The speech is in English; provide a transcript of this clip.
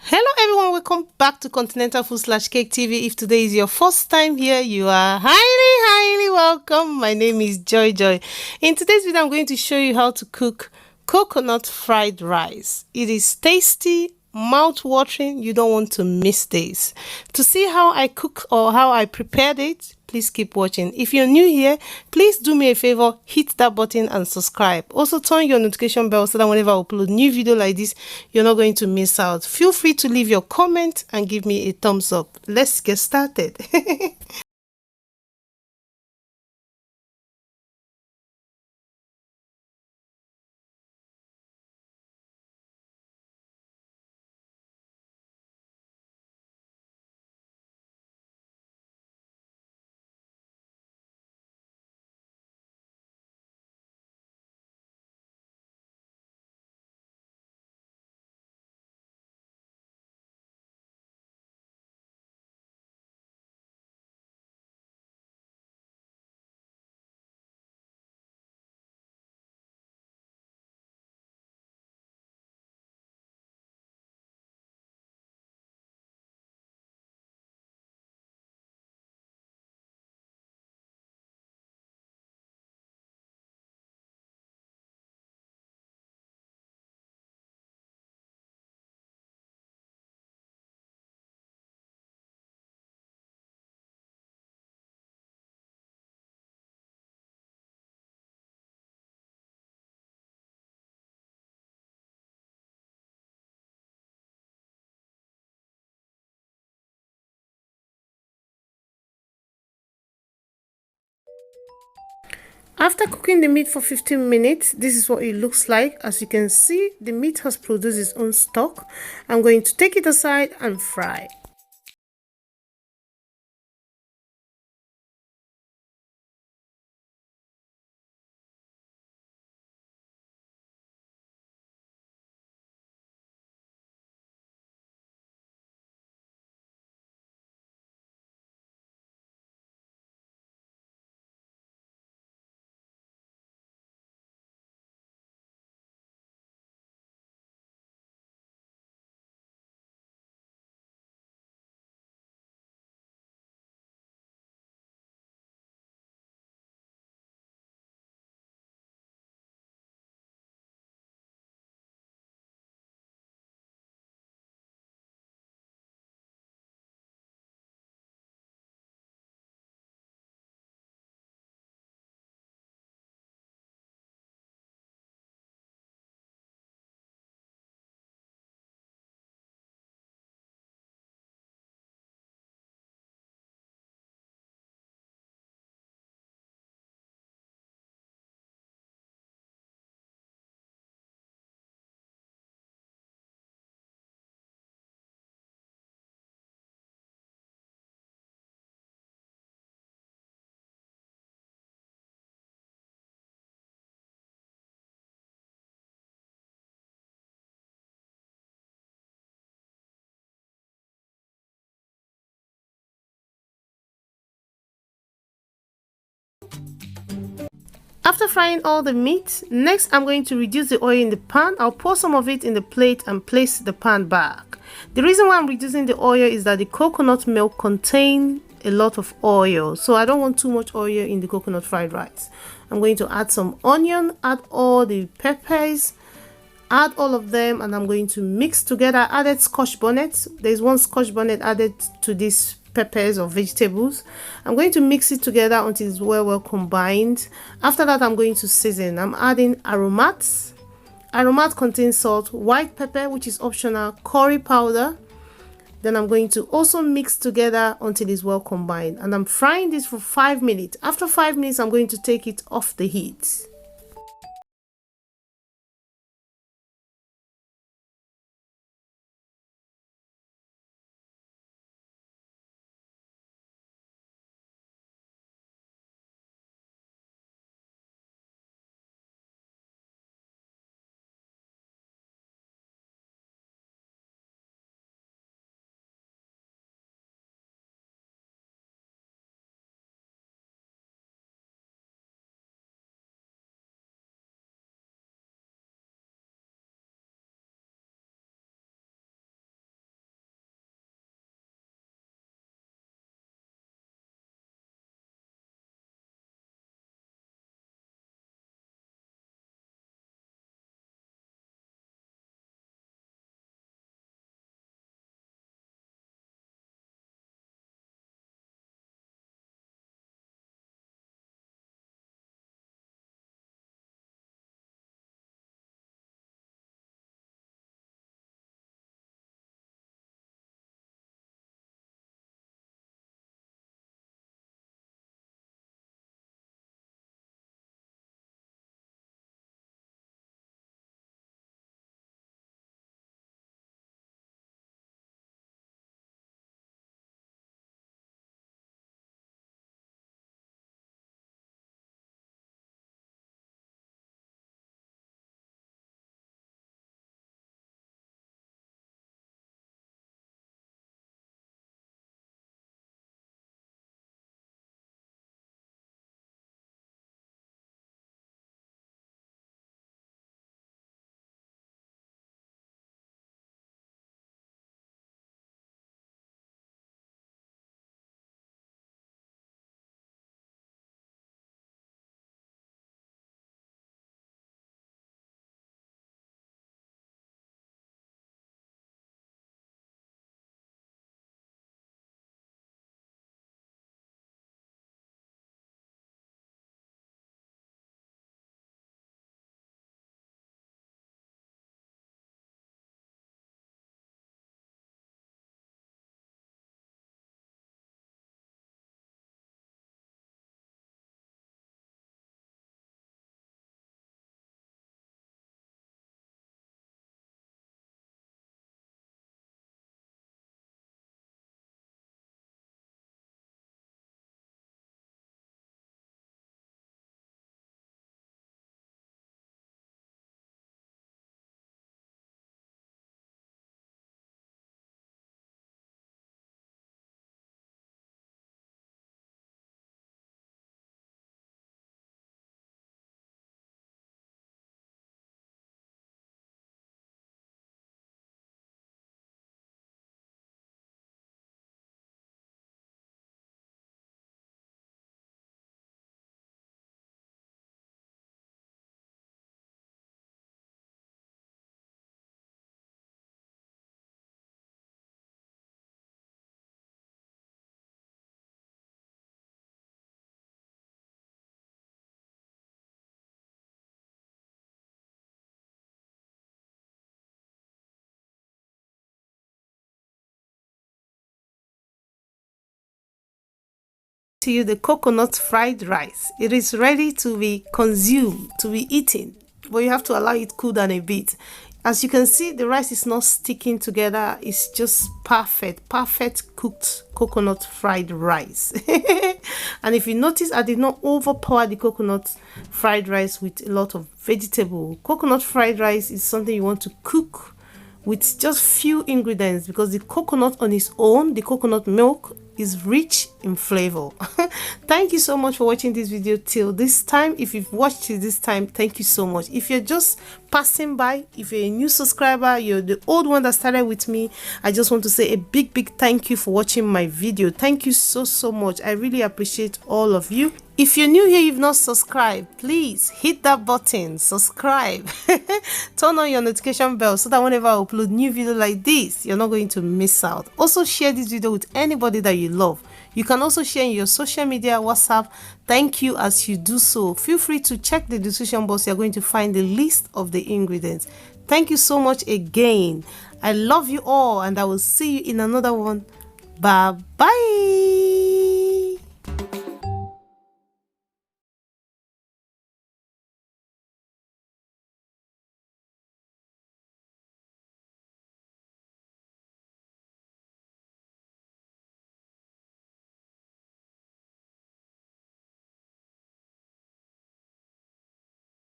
Hello everyone, welcome back to Continental Food slash Cake TV. If today is your first time here, you are highly welcome. My name is Joy Joy. In today's video, I'm going to show you how to cook coconut fried rice. It is tasty, mouth-watering. You don't want to miss this. To see how I cook or how I prepared it, please keep watching. If you're new here, please do me a favor, hit that button and subscribe. Also turn your notification bell so that whenever I upload new video like this, you're not going to miss out. Feel free to leave your comment and give me a thumbs up. Let's get started. After cooking the meat for 15 minutes, this is what it looks like. As you can see, the meat has produced its own stock. I'm going to take it aside and fry. After frying all the meat, next I'm going to reduce the oil in the pan. I'll pour some of it in the plate and place the pan back. The reason why I'm reducing the oil is that the coconut milk contains a lot of oil, so I don't want too much oil in the coconut fried rice. I'm going to add some onion, add all the peppers, add all of them, and I'm going to mix together. I added scotch bonnet. There's one scotch bonnet added to these peppers or vegetables. I'm going to mix it together until it's well combined. After that, I'm going to season. I'm adding AROMAT. AROMAT contains salt, white pepper, which is optional, curry powder. Then I'm going to also mix together until it's well combined, and I'm frying this for 5 minutes. After 5 minutes, I'm going to take it off the heat. to you the coconut fried rice. It is ready to be consumed, to be eaten, but you have to allow it cool down a bit. As you can see, the rice is not sticking together. It's just perfect cooked coconut fried rice. And if you notice, I did not overpower the coconut fried rice with a lot of vegetable. Coconut fried rice is something you want to cook with just few ingredients, because the coconut on its own, the coconut milk, is rich in flavor. Thank you so much for watching this video till this time. If you've watched it this time, thank you so much. If you're just passing by, if you're a new subscriber, you're the old one that started with me, I just want to say a big thank you for watching my video. Thank you so much. I really appreciate all of you. If you're new here, you've not subscribed, please hit that button, subscribe. Turn on your notification bell so that whenever I upload new video like this, you're not going to miss out. Also share this video with anybody that you love. You can also share in your social media, WhatsApp. Thank you as you do so. Feel free to check the description box. You're going to find the list of the ingredients. Thank you so much again. I love you all, and I will see you in another one. Bye bye.